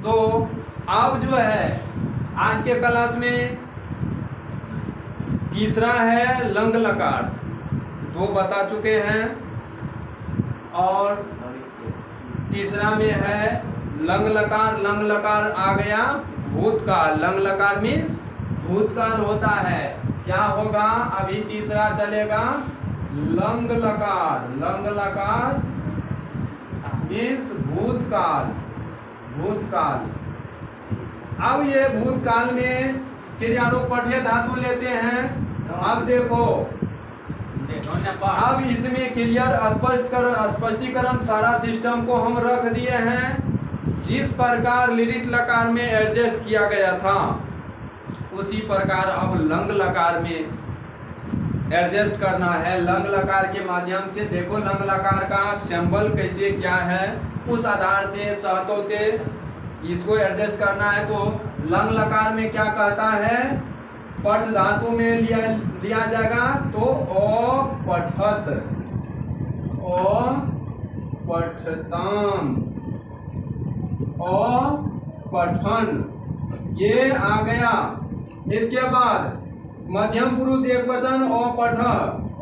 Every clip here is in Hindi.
तो अब जो है आज के क्लास में तीसरा है लंग लकार, दो बता चुके हैं, और तीसरा में है लंग लकार। लंग लकार आ गया भूतकाल। लंग लकार मीन्स भूतकाल होता है। क्या होगा? अभी तीसरा चलेगा लंग लकार। लंग लकार मीन्स भूतकाल। भूतकाल। अब ये भूतकाल में क्रियारूप पठ्य धातु लेते हैं। अब देखो, अब इसमें क्लियर स्पष्टीकरण सारा सिस्टम को हम रख दिए हैं। जिस प्रकार लिरिट लकार में एडजस्ट किया गया था उसी प्रकार अब लंग लकार में एडजस्ट करना है। लंग लकार के माध्यम से देखो लंग लकार का सिंबल कैसे क्या है, उस आधार से सहतोते इसको एडजस्ट करना है। तो लंग लकार में क्या कहता है? पठ धातु में लिया जाएगा तो ओ पठत, ओ पठताम, ओ पठन, ये आ गया। इसके बाद मध्यम पुरुष एक वचन ओ पठ,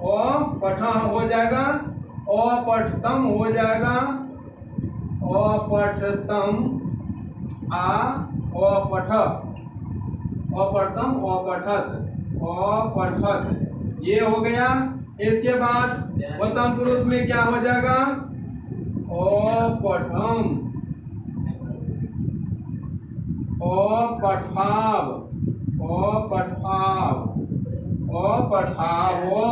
ओ पठ हो जाएगा, ओ पठतम हो जाएगा, ओ पठतम आ ओ पठ, ओ पठतम, ओ पठत, ओ पठत, ये हो गया। इसके बाद उत्तम पुरुष में क्या हो जाएगा? ओ पठम, ओ पठाव, ओ पठाव, ओ पठावो,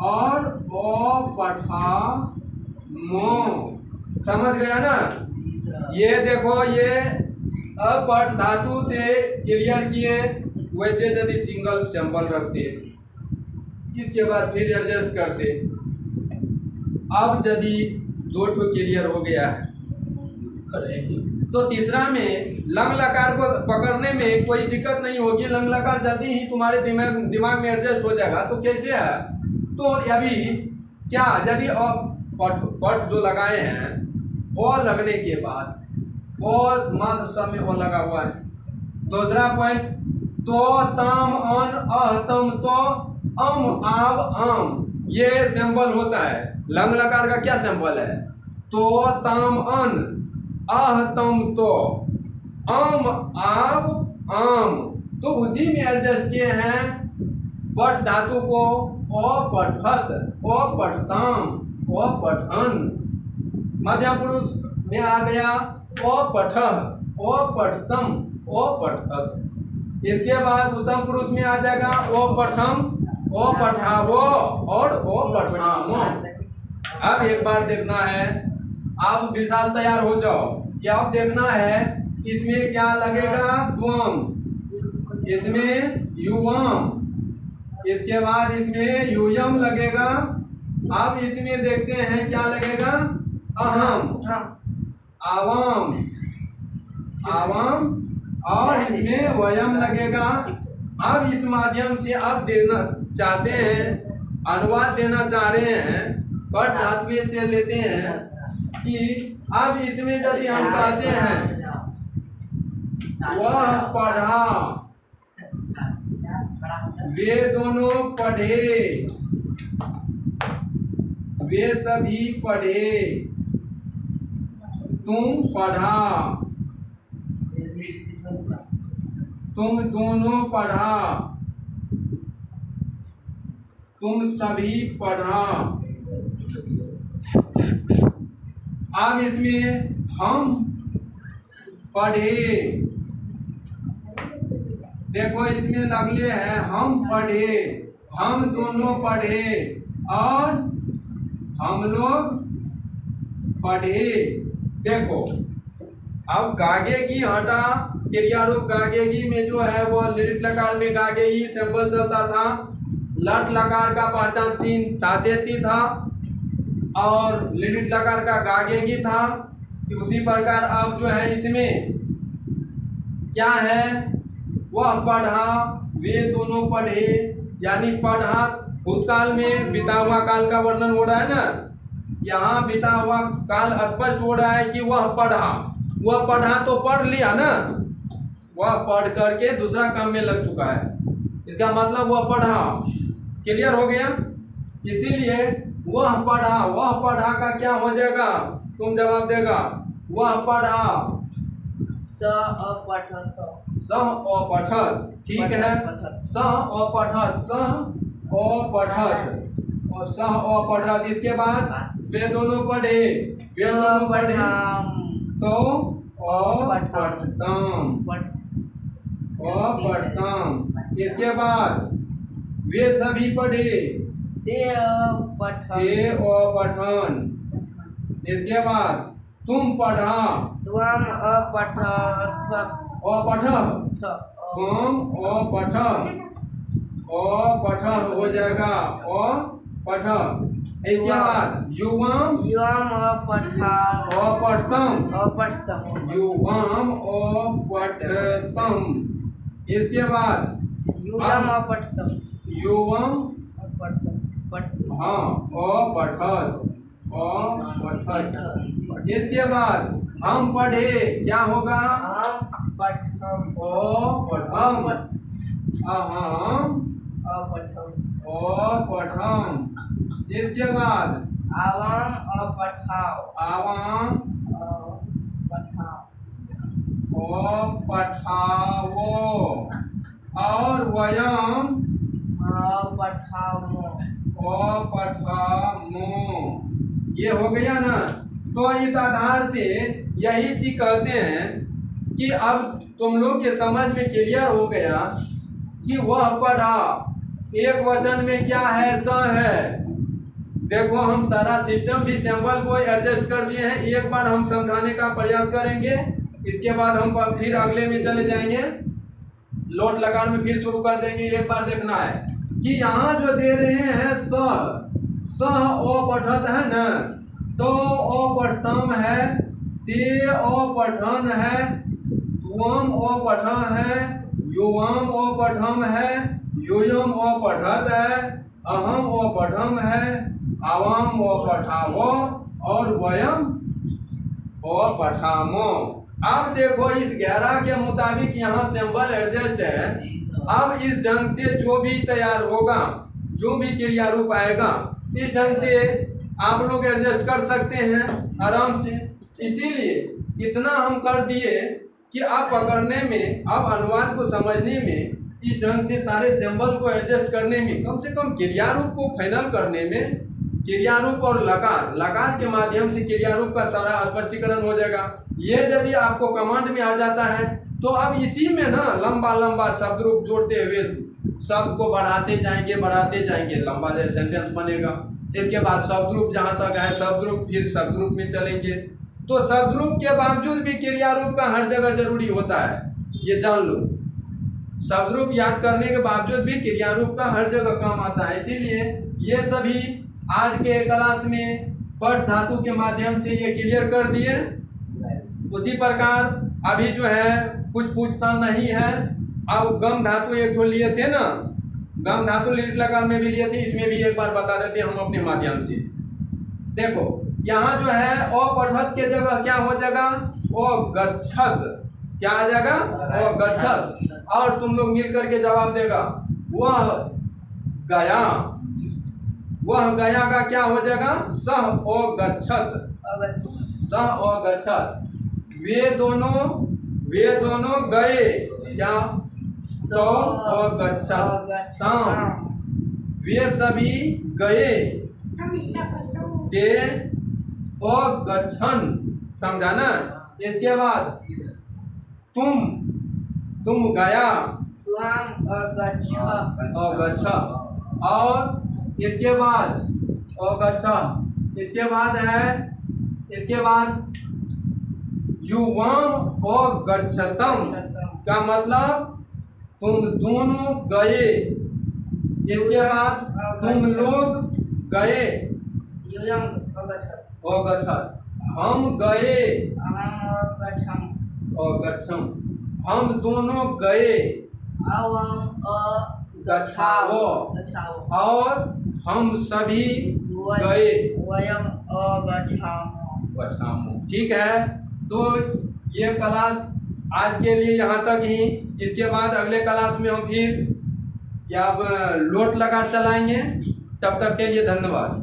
और ओ पठामो। समझ गया ना? ये देखो, ये अपठ धातु से क्लियर किए। वैसे यदि सिंगल सैंपल रखते, इसके बाद फिर एडजस्ट करते। अब यदि दो ठो क्लियर हो गया है तो तीसरा में लंग लकार को पकड़ने में कोई दिक्कत नहीं होगी। लंग लकार जल्दी ही तुम्हारे दिमाग में एडजस्ट हो जाएगा। तो कैसे है? तो अभी क्या, यदि पठ जो लगाए हैं ओ लगने के बाद और मात्र सब में ओ लगा हुआ है। दूसरा पॉइंट, तो तम अन अहतम तो अम आव आम, ये सिंबल होता है। लंग लकार का क्या सिंबल है? तो तम अन अहतम तो अम आव आम। तो उसी में एडजस्ट किए हैं पठ धातु को। ओ पठत, ओ पठताम, ओ पठन। मध्यम पुरुष में आ गया ओ पठ, ओ पठतम, ओ पठत। इसके बाद उत्तम पुरुष में आ जाएगा ओ पठम, ओ पठावो, और ओ पठामो। अब एक बार देखना है, आप विशाल तैयार हो जाओ। क्या अब देखना है इसमें क्या लगेगा? त्वम, इसमें युवम, इसके बाद इसमें यूयम लगेगा। अब इसमें देखते हैं क्या लगेगा? अहम, आवाम, आवाम, और इसमें वयम लगेगा। अब इस माध्यम से अब देना चाहते हैं, अनुवाद देना चाह रहे हैं, पर धातु से लेते हैं कि अब इसमें यदि हम कहते हैं वह पढ़ा, वे दोनों पढ़े, वे सभी पढ़े, तुम पढ़ा, तुम दोनों पढ़ा, तुम सभी पढ़ा। अब इसमें हम पढ़े, देखो इसमें लगले है हम पढ़े, हम दोनों पढ़े, और हम लोग पढ़े। देखो अब गागेगी हटा, क्रियारूप गागेगी में जो है वो लिट लकार में गागेगी सिंबल चलता था। लट लकार का पहचान चिन्ह तादेती था और लिट लकार का गागेगी था। उसी प्रकार अब जो है इसमें क्या है? वह पढ़ा, वे दोनों पढ़े, यानी पढ़ा भूतकाल में बीता हुआ काल का वर्णन हो रहा है ना। यहाँ बीता हुआ काल स्पष्ट हो रहा है कि वह पढ़ा, वह पढ़ा तो पढ़ लिया ना, वह पढ़ करके दूसरा काम में लग चुका है, इसका मतलब वह पढ़ा। क्लियर हो गया? इसीलिए वह पढ़ा का क्या हो जाएगा, तुम जवाब देगा। वह पढ़ा, सह अपठत, सह अपठत, ठीक है। सह अपठत, सह अपठत और सह अपठत। इसके बाद वे दोनों पढ़े, वे दोनों पढ़े तो अपठतम, अपठतम। इसके बाद वे सभी पढ़े, ते अपठन। इसके बाद तुम पढ़ा, त्वम अपठथ, अपठ, तुम अपठ, अपठ हो जाएगा, अपठ। इसके बाद युवाम, युवाम अपठा, अपठतम, अपठतम, युवाम अपठतम। इसके बाद युवाम अपठतम, युवम, अपठत, हाँ, अपठत, अपठत। इसके बाद हम पढ़े, क्या होगा, अपठम, अपठम, अहम अपठम, अपठम। इसके बाद आवाम अपठाओ, आवाम अपठाओ, अपठावो और वयम अपठामो, अपठामो। ये हो गया ना। तो इस आधार से यही चीज कहते हैं कि अब तुम लोग के समझ में क्लियर हो गया कि वह पढ़ा एक वचन में क्या है, स है। देखो हम सारा सिस्टम भी सिंबल को एडजस्ट कर दिए हैं। एक बार हम समझाने का प्रयास करेंगे, इसके बाद हम फिर अगले में चले जाएंगे, लोट लगान में फिर शुरू कर देंगे। एक बार देखना है कि यहाँ जो दे रहे हैं स अपठत है ना, तो अपठतम है, ते अपठन है, त्वम अपठ है, युवाम अपठम है, यूयम अपठत है, अहम अपठम है, आवाम अपठावो और वयम अपठामो। अब देखो इस 11 के मुताबिक यहाँ सिंबल एडजस्ट है। अब इस ढंग से जो भी तैयार होगा, जो भी क्रिया रूप आएगा, इस ढंग से आप लोग एडजस्ट कर सकते हैं आराम से। इसीलिए इतना हम कर दिए कि आप पकड़ने में, आप अनुवाद को समझने में, इस ढंग से सारे सिंबल को एडजस्ट करने में, कम से कम क्रिया रूप को फाइनल करने में, क्रिया रूप और लकार के माध्यम से क्रिया रूप का सारा स्पष्टीकरण हो जाएगा। ये यदि आपको कमांड में आ जाता है तो अब इसी में ना लंबा लंबा शब्द रूप जोड़ते हुए शब्द को बढ़ाते जाएंगे, लंबा सेंटेंस बनेगा। इसके बाद शब्द रूप जहाँ तक है शब्द रूप, फिर शब्द रूप में चलेंगे। तो शब्द रूप के बावजूद भी क्रिया रूप का हर जगह जरूरी होता है, ये जान लो। शब्द रूप याद करने के बावजूद भी क्रिया रूप का हर जगह काम आता है। इसीलिए ये सभी आज के क्लास में पठ धातु के माध्यम से ये क्लियर कर दिए। उसी प्रकार अभी जो है कुछ पूछता नहीं है। अब गम धातु एक तो लिए थे ना, गम धातु लिट लकार में भी लिए थे, इसमें भी एक बार बता देते हम अपने माध्यम से। देखो यहाँ जो है अपठत के जगह क्या हो जाएगा, गच्छत। क्या आ जाएगा, गच्छत। और तुम लोग मिल करके जवाब देगा, वह गया। वह गया का क्या हो जाएगा, सह गच्छत, सह गच्छत। वे दोनों गए, क्या, तो गच्छत। वे सभी गए, ते गच्छन। समझा ना। इसके बाद तुम गया, गच्छ। और इसके बाद है, इसके बाद युवाम गच्छतम का मतलब तुम दोनों गए। इसके बाद तुम लोग गए, गच्छत। हम गए, गच्छम। हम दोनों गए, गच्छावो। और हम सभी गए, गच्छामो। ठीक है। तो ये क्लास आज के लिए यहाँ तक ही। इसके बाद अगले क्लास में हम फिर या अब लोट लगा चलाएंगे। तब तक के लिए धन्यवाद।